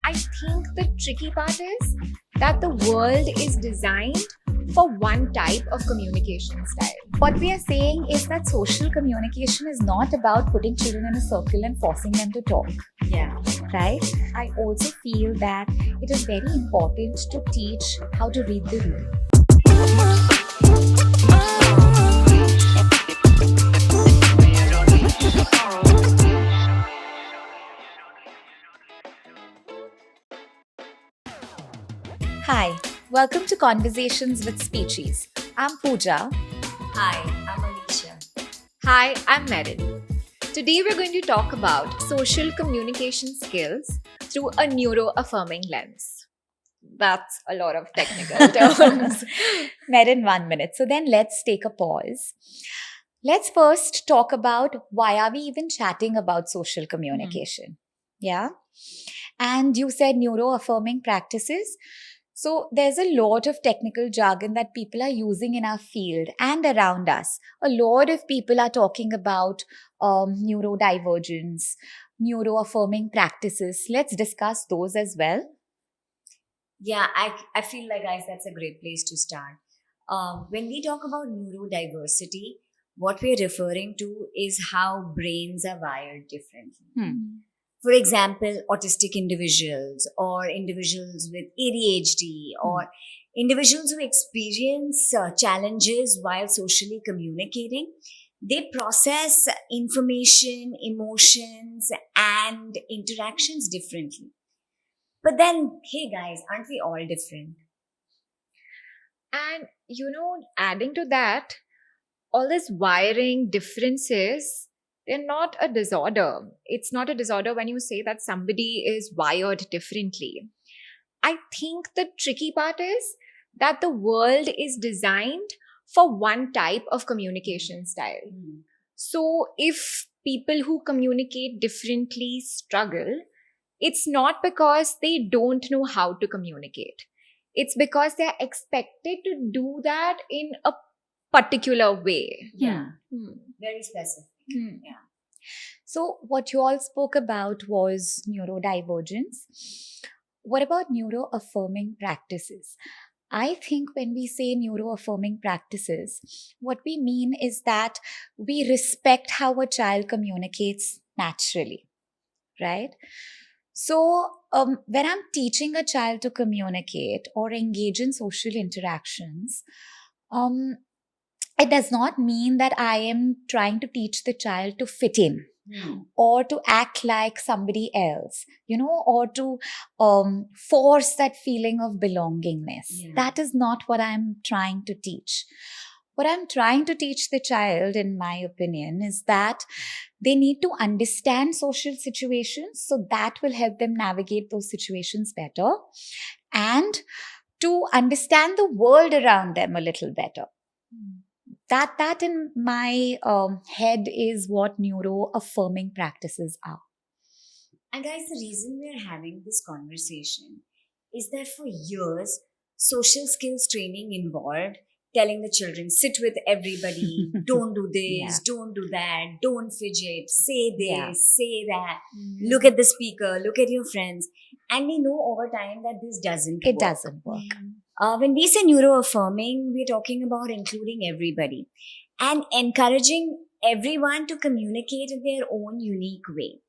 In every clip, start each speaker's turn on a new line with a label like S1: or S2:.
S1: I think the tricky part is that the world is designed for one type of communication style. What we are saying is that social communication is not about putting children in a circle and forcing them to talk.
S2: Yeah.
S1: Right? I also feel that it is very important to teach how to read the room. Hi, welcome to Conversations with Speeches. I'm Pooja.
S2: Hi, I'm Alicia.
S1: Hi, I'm Merin. Today we're going to talk about social communication skills through a neuro-affirming lens. That's a lot of technical terms. Merin, 1 minute. So then let's take a pause. Let's first talk about why are we even chatting about social communication? Yeah. And you said neuro-affirming practices. So there's a lot of technical jargon that people are using in our field and around us. A lot of people are talking about neurodivergence, neuro-affirming practices. Let's discuss those as well.
S2: Yeah, I feel like, guys, that's a great place to start. When we talk about neurodiversity, what we're referring to is how brains are wired differently. For example, autistic individuals or individuals with ADHD or individuals who experience challenges while socially communicating, they process information, emotions, and interactions differently. But then, hey guys, aren't we all different?
S1: And, adding to that, all this wiring differences, they're not a disorder. It's not a disorder when you say that somebody is wired differently. I think the tricky part is that the world is designed for one type of communication style. So if people who communicate differently struggle, it's not because they don't know how to communicate. It's because they're expected to do that in a particular way.
S2: Yeah. Very specific. Yeah.
S1: So, what you all spoke about was neurodivergence. What about neuro-affirming practices? I think when we say neuro-affirming practices, what we mean is that we respect how a child communicates naturally, right? So, when I'm teaching a child to communicate or engage in social interactions, um, it does not mean that I am trying to teach the child to fit in or to act like somebody else, or to force that feeling of belongingness.
S2: Yeah.
S1: That is not what I'm trying to teach. What I'm trying to teach the child, in my opinion, is that they need to understand social situations, so that will help them navigate those situations better, and to understand the world around them a little better. That in my head is what neuro-affirming practices are.
S2: And guys, the reason we're having this conversation is that for years, social skills training involved telling the children, sit with everybody, don't do this, don't do that, don't fidget, say this, say that, look at the speaker, look at your friends. And we know over time that this doesn't work.
S1: It doesn't work.
S2: When we say neuro-affirming, we're talking about including everybody and encouraging everyone to communicate in their own unique way.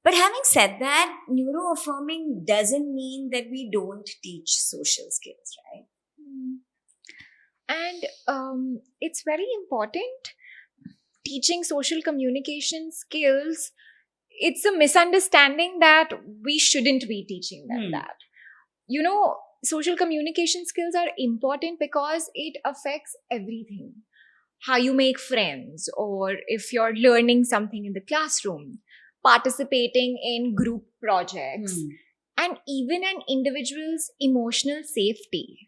S2: But having said that, neuro-affirming doesn't mean that we don't teach social skills, right?
S1: And it's very important. Teaching social communication skills, it's a misunderstanding that we shouldn't be teaching them that. Social communication skills are important because it affects everything. How you make friends, or if you're learning something in the classroom, participating in group projects, and even an individual's emotional safety.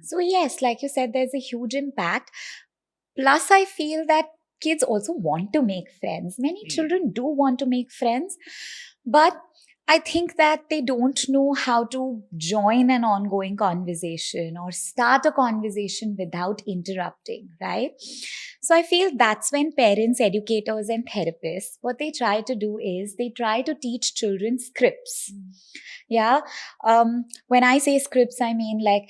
S1: So yes, like you said, there's a huge impact. Plus, I feel that kids also want to make friends. Many children do want to make friends, but I think that they don't know how to join an ongoing conversation or start a conversation without interrupting, right? So I feel that's when parents, educators, and therapists, what they try to do is they try to teach children scripts. Yeah. When I say scripts, I mean like,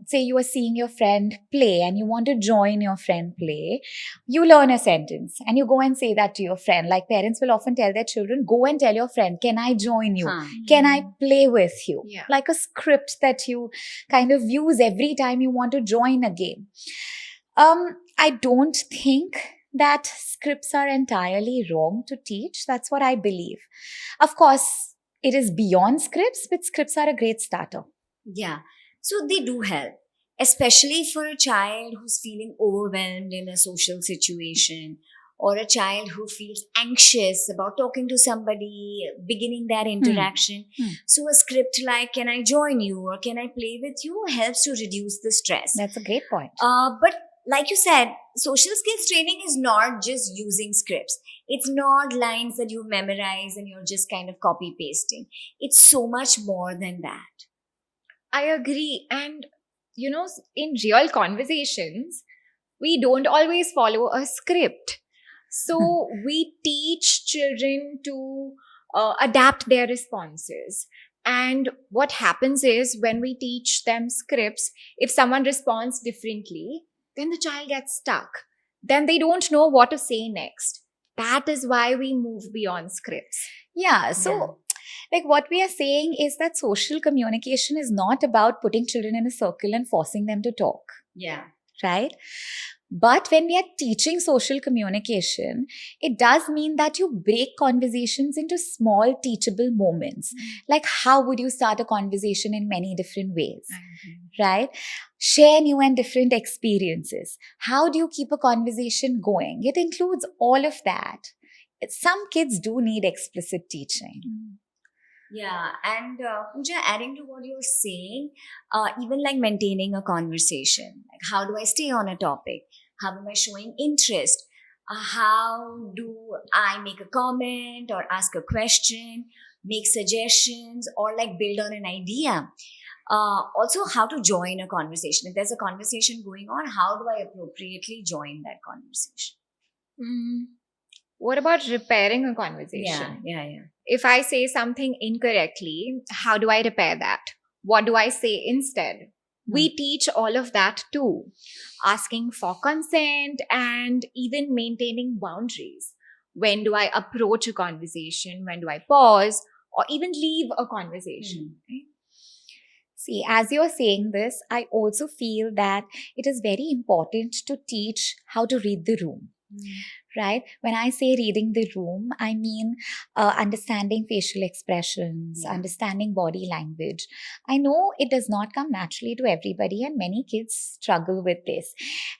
S1: say you are seeing your friend play and you want to join your friend play. You learn a sentence and you go and say that to your friend. Like parents will often tell their children, go and tell your friend, can I join you?
S2: Huh.
S1: Can I play with you?
S3: Yeah.
S1: Like a script that you kind of use every time you want to join a game. I don't think that scripts are entirely wrong to teach. That's what I believe. Of course, it is beyond scripts, but scripts are a great starter.
S2: Yeah. So they do help, especially for a child who's feeling overwhelmed in a social situation, or a child who feels anxious about talking to somebody, beginning that interaction.
S1: Hmm.
S2: So a script like, can I join you or can I play with you, helps to reduce the stress.
S1: That's a great point.
S2: But like you said, social skills training is not just using scripts. It's not lines that you memorize and you're just kind of copy pasting. It's so much more than that.
S3: I agree. And, in real conversations, we don't always follow a script. So we teach children to adapt their responses. And what happens is when we teach them scripts, if someone responds differently, then the child gets stuck. Then they don't know what to say next. That is why we move beyond scripts.
S1: Yeah. So, like what we are saying is that social communication is not about putting children in a circle and forcing them to talk,
S2: Yeah.
S1: right? But when we are teaching social communication, it does mean that you break conversations into small teachable moments. Like, how would you start a conversation in many different ways, right? Share new and different experiences. How do you keep a conversation going? It includes all of that. Some kids do need explicit teaching.
S2: Yeah, and Pooja, adding to what you're saying, even like maintaining a conversation, like how do I stay on a topic? How am I showing interest? How do I make a comment or ask a question, make suggestions, or like build on an idea? Also, how to join a conversation. If there's a conversation going on, how do I appropriately join that conversation?
S3: What about repairing a conversation?
S2: Yeah.
S3: If I say something incorrectly, how do I repair that? What do I say instead? We teach all of that too. Asking for consent and even maintaining boundaries. When do I approach a conversation? When do I pause or even leave a conversation? Right?
S1: See, as you're saying this, I also feel that it is very important to teach how to read the room. Right? When I say reading the room, I mean understanding facial expressions, understanding body language. I know it does not come naturally to everybody, and many kids struggle with this.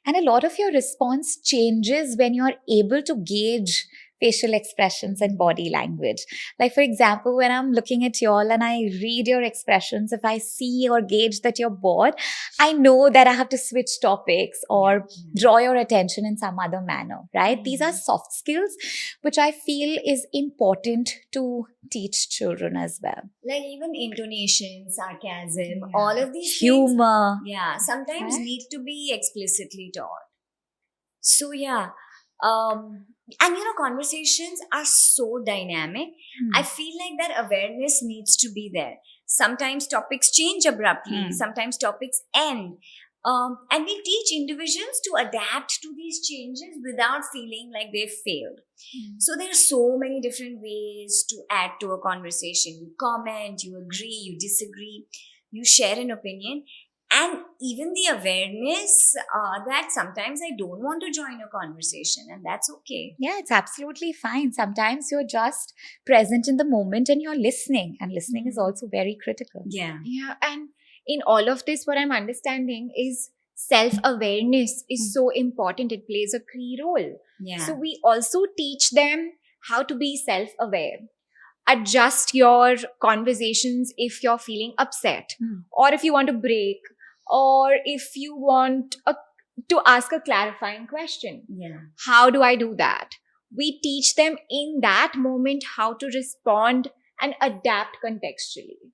S1: And a lot of your response changes when you're able to gauge facial expressions and body language. Like, for example, when I'm looking at y'all and I read your expressions, if I see or gauge that you're bored, I know that I have to switch topics or draw your attention in some other manner, right? These are soft skills, which I feel is important to teach children as well.
S2: Like even intonation, sarcasm, all of these things,
S1: Humor.
S2: sometimes
S1: Right?
S2: need to be explicitly taught. So and conversations are so dynamic. I feel like that awareness needs to be there. Sometimes topics change abruptly, sometimes topics end. And we teach individuals to adapt to these changes without feeling like they've failed. So there are so many different ways to add to a conversation. You comment, you agree, you disagree, you share an opinion, and even the awareness that sometimes I don't want to join a conversation, and that's okay.
S1: Yeah, it's absolutely fine. Sometimes you're just present in the moment and you're listening, and listening is also very critical.
S2: Yeah.
S3: Yeah, and in all of this, what I'm understanding is self-awareness is so important. It plays a key role.
S2: Yeah.
S3: So we also teach them how to be self-aware. Adjust your conversations if you're feeling upset, or if you want to break, or if you want to ask a clarifying question.
S2: Yeah.
S3: How do I do that? We teach them in that moment how to respond and adapt contextually.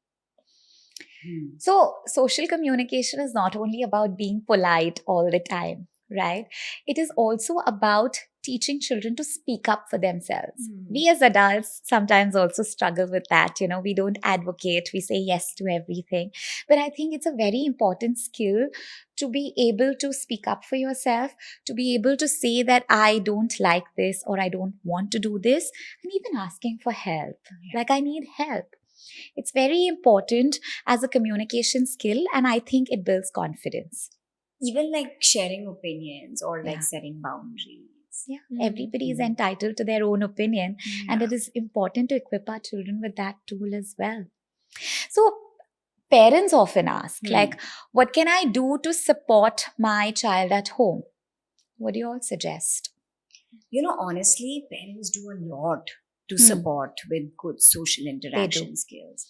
S1: So, social communication is not only about being polite all the time, right? It is also about teaching children to speak up for themselves. We as adults sometimes also struggle with that. We don't advocate, we say yes to everything. But I think it's a very important skill to be able to speak up for yourself, to be able to say that I don't like this or I don't want to do this, and even asking for help. Like, I need help. It's very important as a communication skill, and I think it builds confidence.
S2: Even like sharing opinions or like
S1: Yeah.
S2: setting boundaries.
S1: Yeah,
S3: Mhm.
S1: everybody is entitled to their own opinion, and it is important to equip our children with that tool as well. So, parents often ask, like, what can I do to support my child at home? What do you all suggest?
S2: Honestly, parents do a lot to
S1: Hmm.
S2: support with good social interaction skills.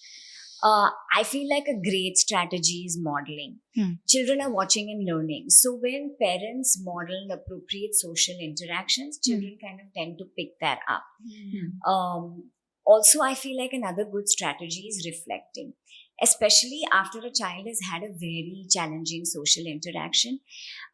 S2: I feel like a great strategy is modeling. Children are watching and learning. So when parents model appropriate social interactions, children kind of tend to pick that up. Also, I feel like another good strategy is reflecting, especially after a child has had a very challenging social interaction.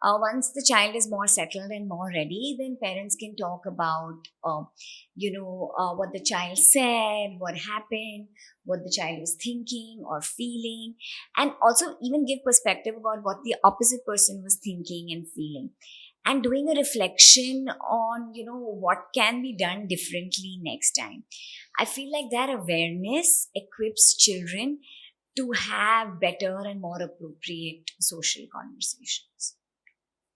S2: Once the child is more settled and more ready, then parents can talk about, what the child said, what happened, what the child was thinking or feeling, and also even give perspective about what the opposite person was thinking and feeling. And doing a reflection on, what can be done differently next time. I feel like that awareness equips children to have better and more appropriate social conversations.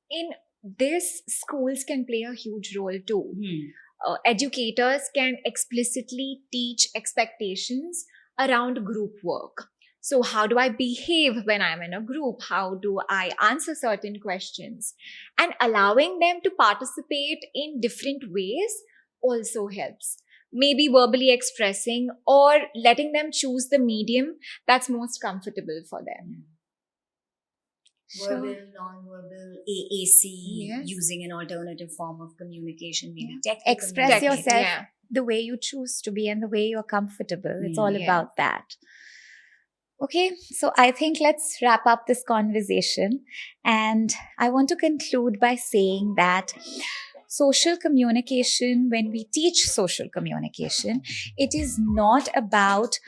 S3: In this, schools can play a huge role too. Educators can explicitly teach expectations around group work. So, how do I behave when I'm in a group? How do I answer certain questions? And allowing them to participate in different ways also helps. Maybe verbally expressing or letting them choose the medium that's most comfortable for them.
S2: Verbal, non-verbal, AAC,
S3: Yes.
S2: using an alternative form of communication, maybe
S1: Yeah.
S2: technical
S1: Express
S2: communication.
S1: yourself
S3: Yeah.
S1: the way you choose to be and the way you're comfortable. It's all
S3: Yeah.
S1: about that. Okay, so I think let's wrap up this conversation. And I want to conclude by saying that social communication, when we teach social communication, it is not about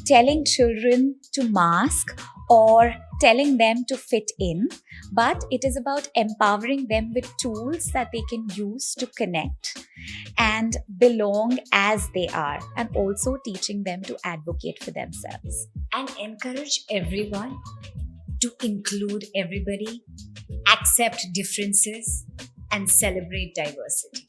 S1: telling children to mask or telling them to fit in, but it is about empowering them with tools that they can use to connect and belong as they are, and also teaching them to advocate for themselves.
S2: And encourage everyone to include everybody, accept differences, and celebrate diversity.